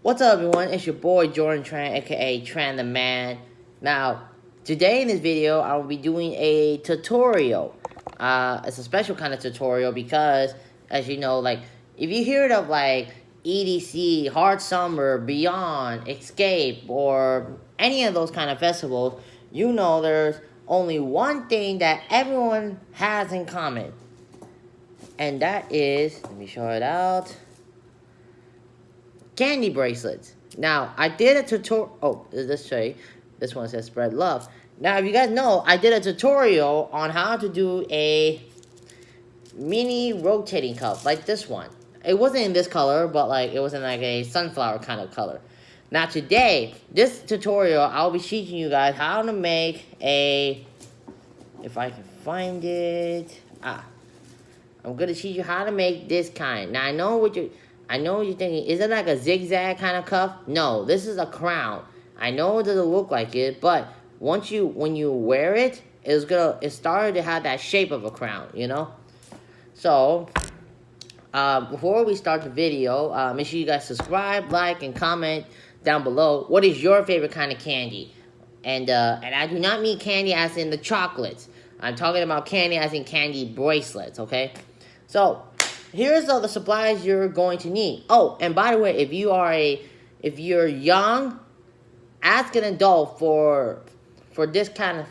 What's up, everyone? It's your boy Jordan Tran, aka Tran the Man. Now, today in this video, I will be doing a tutorial. It's a special kind of tutorial because, as you know, like if you hear it of like EDC, Hard Summer, Beyond, Escape, or any of those kind of festivals, you know there's only one thing that everyone has in common, and that is, let me show it out. Kandi bracelets. Now, I did a tutorial. Oh, let's show you. This one says spread love. Now, if you guys know, I did a tutorial on how to do a mini rotating cup like this one. It wasn't in this color, but like it was in like a sunflower kind of color. Now today, this tutorial, I'll be teaching you guys how to make a, if I can find it, I'm gonna teach you how to make this kind. Now I know what you're thinking. Is it like a zigzag kind of cuff? No, this is a crown. I know it doesn't look like it, but when you wear it, it started to have that shape of a crown, you know. So before we start the video, make sure you guys subscribe, like, and comment down below. What is your favorite kind of candy? And I do not mean candy as in the chocolates. I'm talking about candy as in candy bracelets, okay? So, here's all the supplies you're going to need. Oh, and by the way, if you're young, ask an adult for this kind of.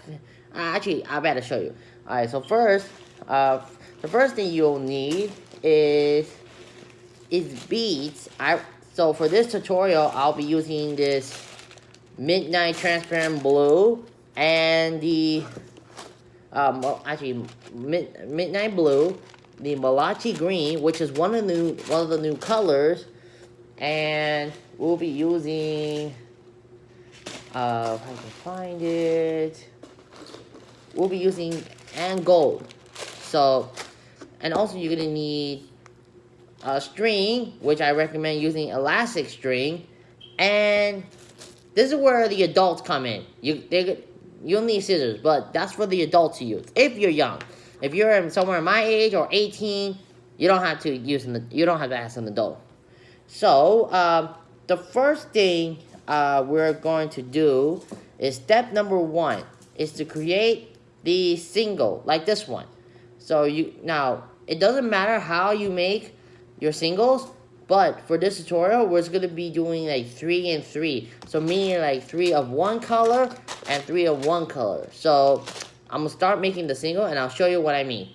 Actually, I better show you. All right. So first, the first thing you'll need is beads. So for this tutorial, I'll be using this midnight transparent blue and the midnight blue, the malachi green, which is one of the new colors, and we'll be using if I can find it, we'll be using and gold. So, and also you're gonna need a string, which I recommend using elastic string, and this is where the adults come in. You'll need scissors, but that's for the adults to use if you're young. If you're somewhere my age or 18, you don't have to ask an adult. So the first thing we're going to do is step number 1 is to create the single like this one. So now it doesn't matter how you make your singles, but for this tutorial we're going to be doing like 3 and 3. So meaning like 3 of one color and 3 of one color. So I'm going to start making the single and I'll show you what I mean.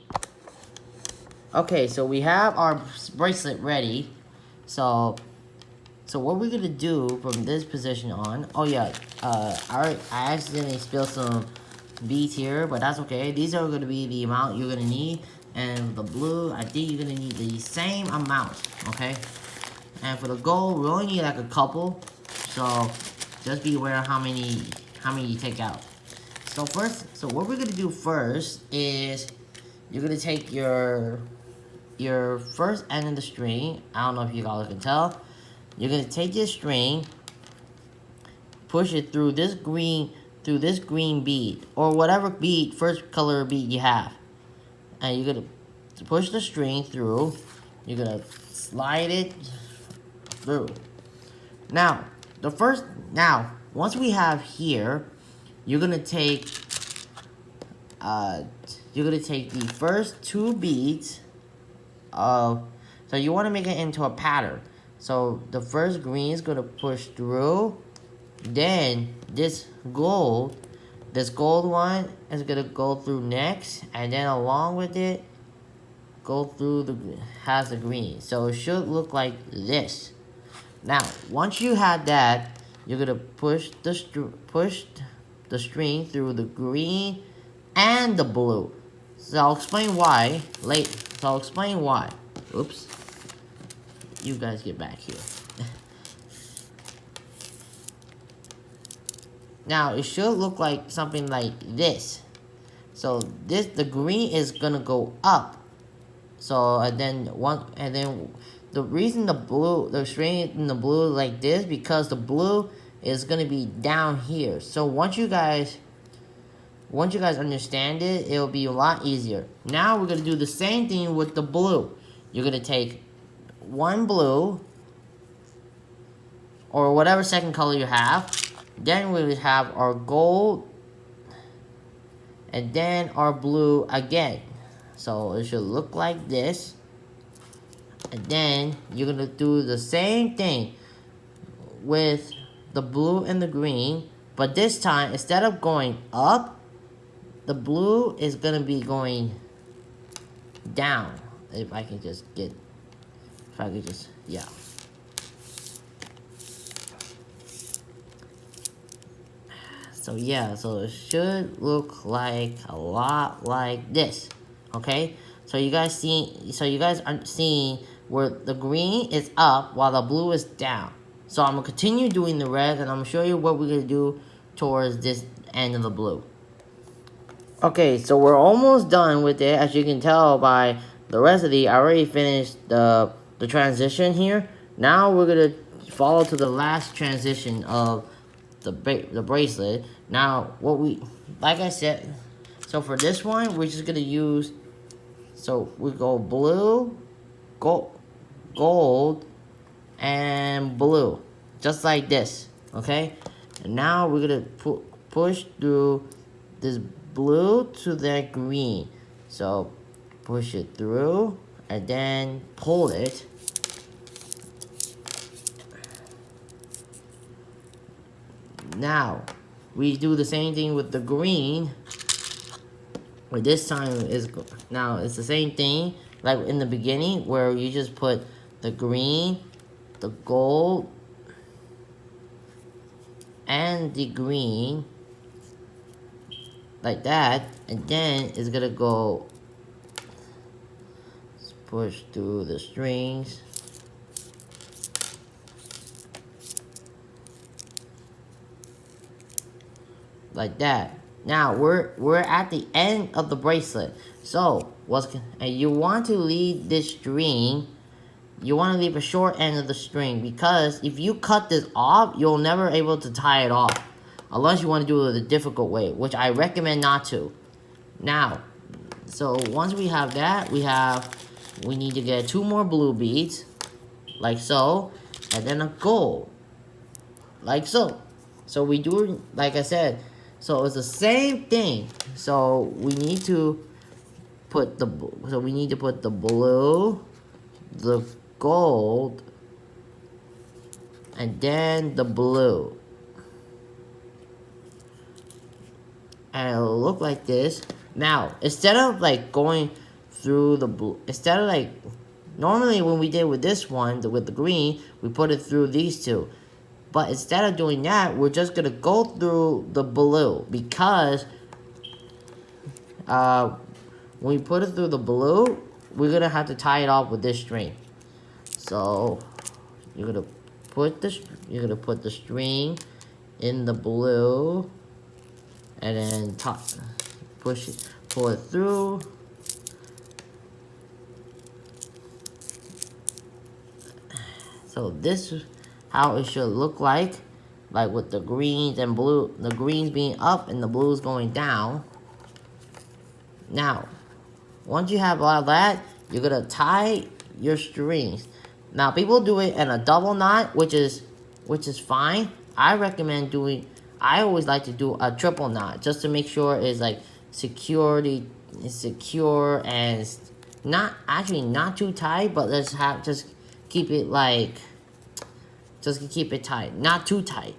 Okay, so we have our bracelet ready. So what we're going to do from this position on, oh yeah, I accidentally spilled some beads here, but that's okay. These are going to be the amount you're going to need. And the blue, I think you're going to need the same amount, okay? And for the gold, we only need like a couple. So just be aware of how many you take out. So what we're gonna do first is you're gonna take your first end of the string. I don't know if you guys can tell. You're gonna take this string, push it through this green bead or whatever bead, first color bead you have, and you're gonna push the string through. You're gonna slide it through. Now once we have here, you're gonna take the first 2 beads of, so you want to make it into a pattern. So the first green is gonna push through, then this gold one is gonna go through next, and then along with it go through the green. So it should look like this. Now once you have that, you're gonna push the string through the green and the blue. So I'll explain why later. Oops. You guys get back here. Now it should look like something like this. So the green is gonna go up. So and then the reason the string in the blue is like this, because the blue is gonna be down here. So once you guys understand it, it'll be a lot easier. Now we're gonna do the same thing with the blue. You're gonna take one blue, or whatever second color you have. Then we have our gold, and then our blue again. So it should look like this. And then you're gonna do the same thing with the blue and the green, but this time instead of going up, the blue is gonna be going down. If I can just get, yeah. So yeah, so it should look like a lot like this. Okay, so you guys are seeing where the green is up while the blue is down. So I'm gonna continue doing the red, and I'm gonna show you what we're gonna do towards this end of the blue. Okay, so we're almost done with it. As you can tell by the recipe, I already finished the transition here. Now we're gonna follow to the last transition of the bracelet. Now, like I said, so for this one, we're just gonna use, so we go blue, gold, and blue, just like this, okay? And now we're gonna push through this blue to that green. So push it through and then pull it. Now we do the same thing with the green, but this time now it's the same thing like in the beginning, where you just put the green, the gold, and the green like that, and then it's gonna go push through the strings like that. Now we're at the end of the bracelet. So and you want to leave this string. You want to leave a short end of the string, because if you cut this off, you'll never able to tie it off, unless you want to do it the difficult way, which I recommend not to. Now, so once we have that, we need to get 2 more blue beads, like so, and then a gold, like so. So we do, like I said, so it's the same thing. So we need to put the blue, the gold, and then the blue. And it'll look like this. Now, instead of like going through the blue, instead of like, normally when we did with this one, with the green, we put it through these two. But instead of doing that, we're just gonna go through the blue, because when we put it through the blue, we're gonna have to tie it off with this string. So you're gonna put the string in the blue, and then pull it through. So this is how it should look like with the greens and blue, the greens being up and the blues going down. Now, once you have all that, you're gonna tie your strings. Now, people do it in a double knot, which is fine. I always like to do a triple knot, just to make sure it's like secure and not too tight, but just keep it tight, not too tight.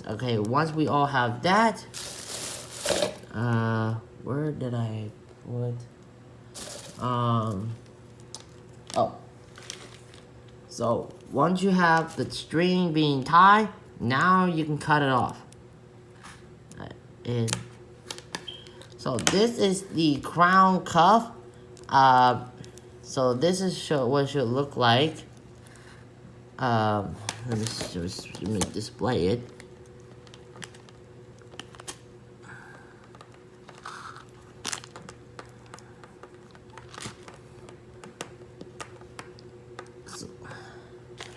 Okay, once we all have that, where did I put, oh, so once you have the string being tied, now you can cut it off. And so this is the crown cuff. So this is what it should look like. Let me display it.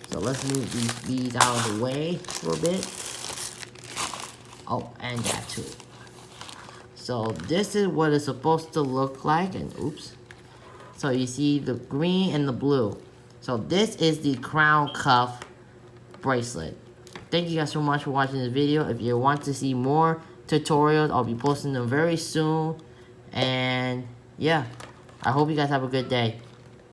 So let's move these beads out of the way for a bit. Oh, and that too. So this is what it's supposed to look like, and oops. So you see the green and the blue. So this is the crown cuff bracelet. Thank you guys so much for watching this video. If you want to see more tutorials, I'll be posting them very soon. And yeah, I hope you guys have a good day.